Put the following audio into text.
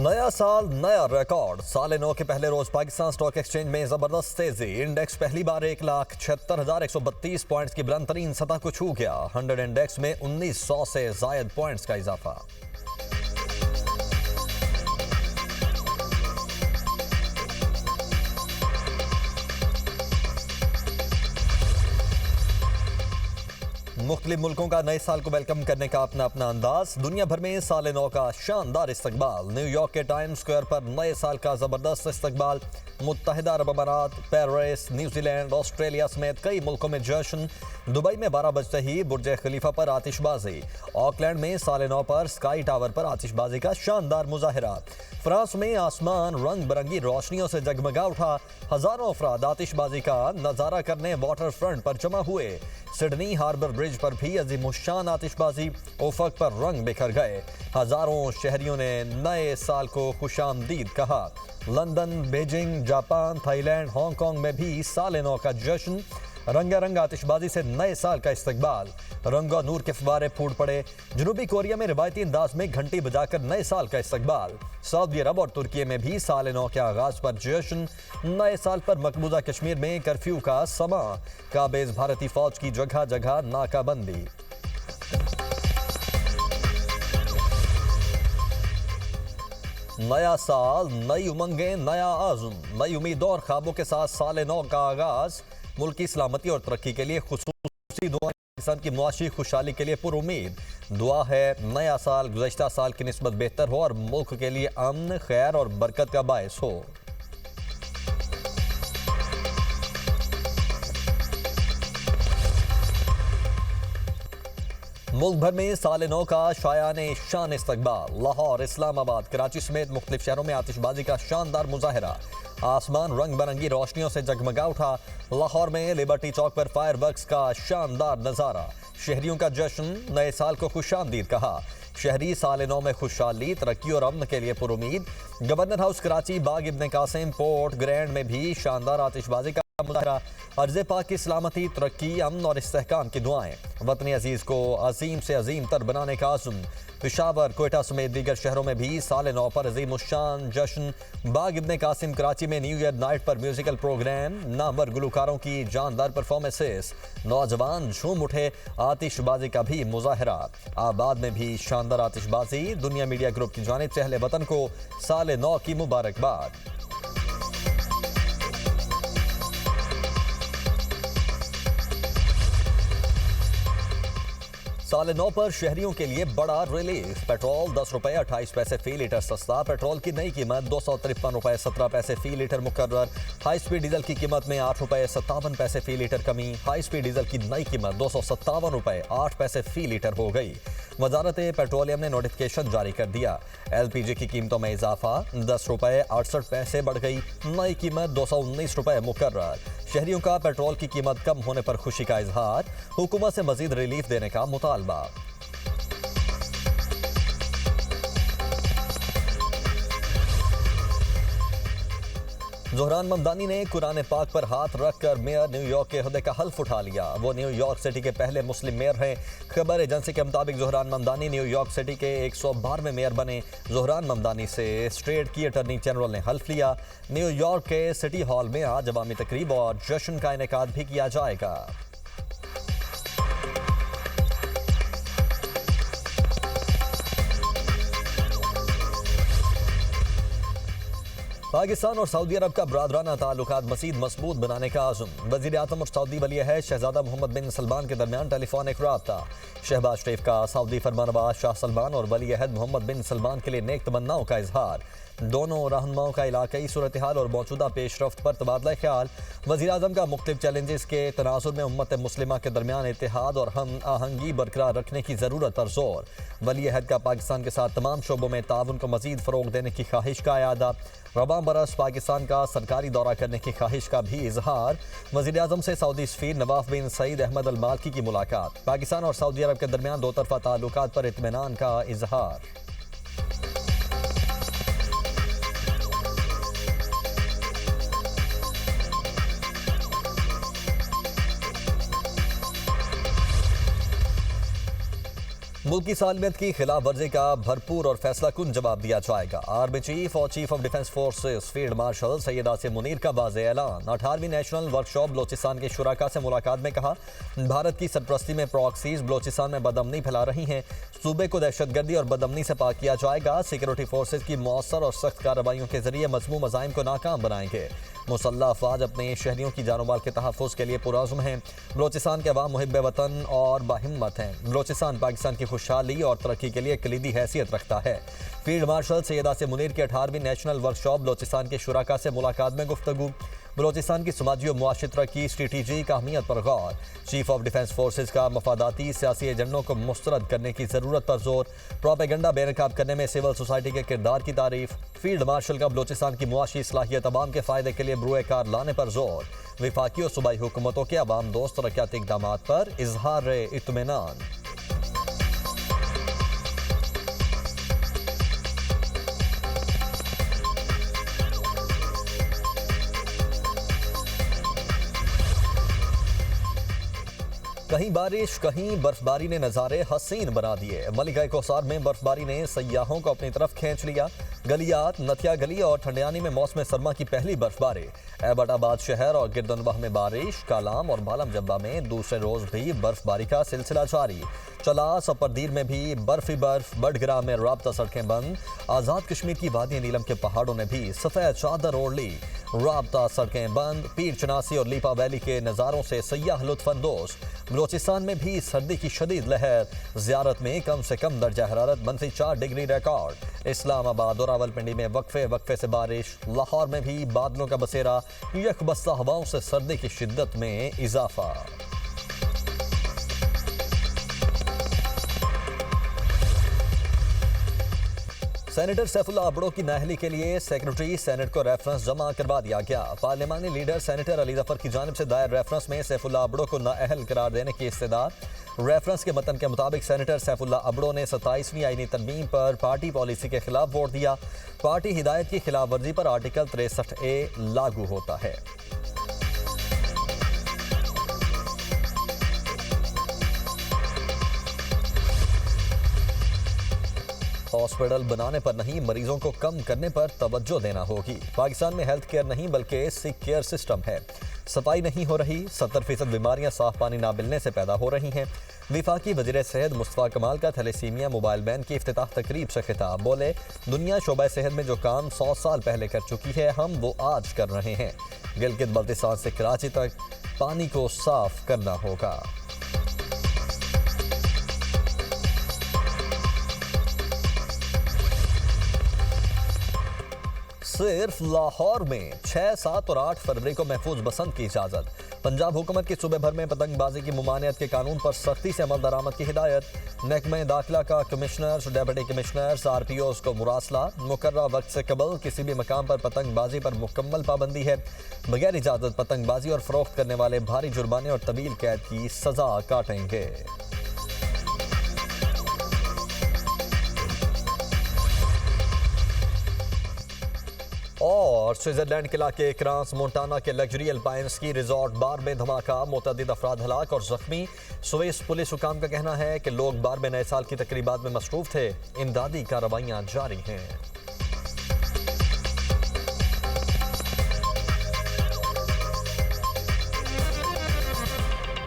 नया साल नया रिकॉर्ड। साल नौ के पहले रोज पाकिस्तान स्टॉक एक्सचेंज में जबरदस्त तेजी। इंडेक्स पहली बार 1,76,132 पॉइंट्स की बुलंद तरीन सतह को छू गया। 100 इंडेक्स में 1900 से जायद पॉइंट्स का इजाफा। मुख्तलिफ मुल्कों का नए साल को वेलकम करने का अपना अपना अंदाज। दुनिया भर में साल नौ का शानदार इस्तकबाल। न्यूयॉर्क के टाइम्स स्क्वायर पर नए साल का जबरदस्त इस्तकबाल। मुत्तहिदा अरब अमारात, पेरिस, न्यूजीलैंड, ऑस्ट्रेलिया समेत कई मुल्कों में जश्न। दुबई में 12 बजते ही बुर्ज खलीफा पर आतिशबाजी। ऑकलैंड में साल नौ पर स्काई टावर पर आतिशबाजी का शानदार मुजाहिरा। फ्रांस में आसमान रंग बिरंगी रोशनियों से जगमगा उठा। हजारों अफराद आतिशबाजी का नजारा करने वाटर फ्रंट पर जमा हुए। सिडनी हार्बर ब्रिज पर भी अजीमुशान आतिशबाजी। उफक पर रंग बिखर गए। हजारों शहरियों ने नए साल को खुशामदीद कहा। London, Beijing, Japan, Thailand, Hong Kong में भी साल नौ का जश्न। रंगारंग आतिशबाजी से नए साल का इस्तकबाल। रंग और नूर के फव्वारे फूट पड़े। जनूबी कोरिया में रिवायती अंदाज में घंटी बजाकर नए साल का इस्तकबाल। सऊदी अरब और तुर्की में भी साल नौ के आगाज पर जश्न। नए साल पर मकबूजा कश्मीर में कर्फ्यू का समा। काबिज भारतीय फौज की जगह जगह नाकाबंदी। नया साल, नई उमंगें, नया आज़म। नई उम्मीद और ख्वाबों के साथ साल नौ का आगाज। मुल्क की सलामती और तरक्की के लिए खुसूसी दुआ। पाकिस्तान की मुआशी खुशहाली के लिए पुरुमीद दुआ है नया साल गुज़श्ता साल की निस्बत बेहतर हो और मुल्क के लिए अमन, खैर और बरकत का बायस हो। मुल्क भर में साल नौ का शायाने शान इस्तकबाल। लाहौर, इस्लामाबाद, कराची समेत मुख्तलिफ शहरों में आतिशबाजी का शानदार मुजाहिरा। आसमान रंग बिरंगी रोशनियों से जगमगा उठा। लाहौर में लिबर्टी चौक पर फायरवर्क्स का शानदार नजारा। शहरियों का जश्न, नए साल को खुशामदीद कहा। शहरी साल नौ में खुशहाली, तरक्की और अमन के लिए पुरुमीद। गवर्नर हाउस कराची, बाग इब्न कासिम, पोर्ट ग्रैंड में भी शानदार आतिशबाजी का मुजाहिरा। अर्ज़ पाक की सलामती, तरक्की, अमन और इस्तेहकाम की दुआएं। वतन अजीज को अजीम से अजीम तर बनाने का आज़म। पेशावर, कोयटा समेत दीगर शहरों में भी साल नौ पर अजीमुशान जश्न। बाग इब्न कासिम कराची में न्यू ईयर नाइट पर म्यूजिकल प्रोग्राम। नामवर गुलकारों की जानदार परफॉर्मेंसेस। नौजवान झूम उठे। आतिशबाजी का भी मुजाहिरा। आबाद में भी शानदार आतिशबाजी। दुनिया मीडिया ग्रुप की जानिब से अहले वतन को साल नौ की मुबारकबाद। साल नौ पर शहरियों के लिए बड़ा रिलीफ। पेट्रोल 10 रुपए 28 पैसे फी लीटर सस्ता। पेट्रोल की नई कीमत 253 रुपए 17 पैसे फी लीटर मुकर्रर। हाई स्पीड डीजल की कीमत में 8 रुपए 57 पैसे फी लीटर कमी। हाई स्पीड डीजल की नई कीमत 257 रुपए 8 पैसे फी लीटर हो गई। वजारत पेट्रोलियम ने नोटिफिकेशन जारी कर दिया। LPG की कीमतों में इजाफा 10 रुपए 68 पैसे बढ़ गई। नई कीमत 219 रुपए मुकर्रर। शहरियों का पेट्रोल की कीमत कम होने पर खुशी का इजहार। हुकूमत से मजीद रिलीफ देने का मुतालबा। ज़ोहरान ममदानी ने कुरान पाक पर हाथ रखकर मेयर न्यूयॉर्क के ओहदे का हल्फ उठा लिया। वो न्यूयॉर्क सिटी के पहले मुस्लिम मेयर हैं। खबर एजेंसी के मुताबिक ज़ोहरान ममदानी न्यूयॉर्क सिटी के 112वें मेयर बने। ज़ोहरान ममदानी से स्टेट की अटॉर्नी जनरल ने हल्फ लिया। न्यूयॉर्क के सिटी हॉल में आज अवामी तकरीब और जश्न का इनेकाद भी किया जाएगा। पाकिस्तान और सऊदी अरब का बरादराना ताल्लुकात मज़ीद मजबूत बनाने का आज़म। वज़ीर आज़म और सऊदी वली अहद शहजादा मोहम्मद बिन सलमान के दरमियान टेलीफोनिक राब्ता। शहबाज शरीफ का सऊदी फरमानवाज शाह सलमान और वली अहद मोहम्मद बिन सलमान के लिए नेक तमन्नाओं का इजहार। दोनों रहनुमाओं का इलाकाई सूरत हाल और मौजूदा पेशरफ्त पर तबादला ख्याल। वज़ीर आज़म का मुख्तलिफ चैलेंजेस के तनाजुर में उम्मत मुस्लिमा के दरमियान इत्तेहाद और हम आहंगी बरकरार रखने की ज़रूरत पर जोर। वली अहद का पाकिस्तान के साथ तमाम शोबों में ताउन को मज़ीद फ़रोग़ देने की ख्वाहिश का अयादा। रवां बरस पाकिस्तान का सरकारी दौरा करने की ख्वाहिश का भी इजहार। वज़ीर आज़म से सऊदी सफ़ीर नवाफ बिन सईद अहमद अल माल्की की मुलाकात। पाकिस्तान और सऊदी अरब के दरमियान दो तरफ़ा ताल्लुकात पर इत्मीनान का इजहार। मुल्क की सालमियत की खिलाफ वर्जी का भरपूर और फैसला कुन जवाब दिया जाएगा। आर्मी चीफ और chief of defence forces field marshal Syed Asim Munir का वाज़ेह ऐलान। 18वीं नेशनल वर्कशॉप बलोचिस्तान के शुराका से मुलाकात में कहा, भारत की सरपरस्ती में प्रॉक्सीज बलोचिस्तान में बदअमनी फैला रही हैं। सूबे को दहशतगर्दी और बदअमनी से पाक किया जाएगा। सिक्योरिटी फोर्सेज की मौसर और सख्त कार्रवाइयों के जरिए मजमूम अज़ाइम को नाकाम बनाएंगे। मुसल्लह अफवाज अपने शहरियों की जानोमाल के तहफ़्फ़ुज़ के लिए पुरअज़्म हैं। बलोचिस्तान के अवाम मुहिब्बे वतन और बाहिम्मत हैं। बलोचिस्तान पाकिस्तान की खुशहाली और तरक्की के लिए कलीदी हैसियत रखता है। फील्ड मार्शल सैयद आसिम मुनीर की 18वीं नेशनल वर्कशॉप बलोचिस्तान के शुराका से मुलाकात में गुफ्तगू। बलोचिस्तान की समाजी और मुआशी तरक्की स्ट्रेटेजिक अहमियत पर गौर। चीफ ऑफ डिफेंस फोर्सेज का मफादाती सियासी एजेंडों को मुस्तरद करने की ज़रूरत पर जोर। प्रोपेगेंडा बेनकाब करने में सिविल सोसाइटी के किरदार की तारीफ। फील्ड मार्शल का बलोचिस्तान की मुआशी इस्लाहियत अवाम के फ़ायदे के लिए ब्रुए कार लाने पर जोर। विफाकी और सूबाई हुकूमतों के अवाम दोस्त तरक्याती इक़दामात पर इजहार इत्मीनान। कहीं बारिश कहीं बर्फबारी ने नज़ारे हसीन बना दिए। मलिका कोसार में बर्फबारी ने सयाहों को अपनी तरफ खींच लिया। गलियात, नथिया गली और ठंडियानी में मौसम सरमा की पहली बर्फबारी। एबटाबाद शहर और गिरदनवाह में बारिश। कालाम और बालम जब्बा में दूसरे रोज भी बर्फबारी का सिलसिला जारी। चलास और परदीर में भी बर्फ ही बर्फ। बडगरा में राब्ता सड़कें बंद। आज़ाद कश्मीर की वादी नीलम के पहाड़ों ने भी सफ़ेद चादर ओढ़ ली। राब्ता सड़कें बंद। पीर चनासी और लीपा वैली के नज़ारों से सयाह लुत्फानंदोज। बलोचिस्तान में भी सर्दी की शदीद लहर। ज़ियारत में कम से कम दर्जा हरारत -4 डिग्री रिकॉर्ड। इस्लामाबाद और रावलपिंडी में वक्फे से बारिश। लाहौर में भी बादलों का बसेरा। यकबस्ता हवाओं से सर्दी की शिद्दत में इजाफा। सेनेटर सैफुल्लाह अबड़ो की नाअहली के लिए सेक्रेटरी सेनेट को रेफरेंस जमा करवा दिया गया। पार्लिमानी लीडर सेनेटर अली जफर की जानिब से दायर रेफरेंस में सैफुल्लाह अबड़ो को नाअहल करार देने की इस्तदा। रेफरेंस के मतन के मुताबिक सेनेटर सैफुल्लाह अबड़ो ने 27वीं आईनी तरमीम पर पार्टी पॉलिसी के खिलाफ वोट दिया। पार्टी हिदायत की खिलाफ वर्जी पर आर्टिकल 63A लागू होता है। हॉस्पिटल बनाने पर नहीं, मरीजों को कम करने पर तवज्जो देना होगी। पाकिस्तान में हेल्थ केयर नहीं बल्कि सिक केयर सिस्टम है। सफाई नहीं हो रही। 70% बीमारियां साफ पानी ना मिलने से पैदा हो रही हैं। विफाकी वज़ीर सेहत मुस्तफ़ा कमाल का थैलेसीमिया मोबाइल वैन की इफ्तिताह तकरीब से खिताब। बोले, दुनिया शोबा सेहत में जो काम 100 साल पहले कर चुकी है, हम वो आज कर रहे हैं। गिलगित बल्तिस्तान से कराची तक पानी को साफ करना होगा। सिर्फ लाहौर में 6, 7 और 8 फरवरी को महफूज बसंत की इजाज़त। पंजाब हुकूमत की सूबे भर में पतंगबाजी की मुमानियत के कानून पर सख्ती से अमल दरामद की हिदायत। महकमा दाखिला का कमिश्नर्स, डेप्यूटी कमिश्नर्स, RPOs को मुरासला। मुकर्रर वक्त से कबल किसी भी मकाम पर पतंगबाजी पर मुकम्मल पाबंदी है। बगैर इजाज़त पतंगबाजी और फरोख्त करने वाले भारी जुर्माने और तवील कैद की सजा काटेंगे। और स्विट्जरलैंड के इलाके क्रांस मोंटाना के लग्जरी अल्पाइन स्की रिजॉर्ट बार में धमाका। मुतअद्दिद अफराद हलाक और जख्मी। स्विस पुलिस हुकाम का कहना है कि लोग बार में नए साल की तकरीबात में मसरूफ थे। इमदादी कार्रवाइयां जारी हैं।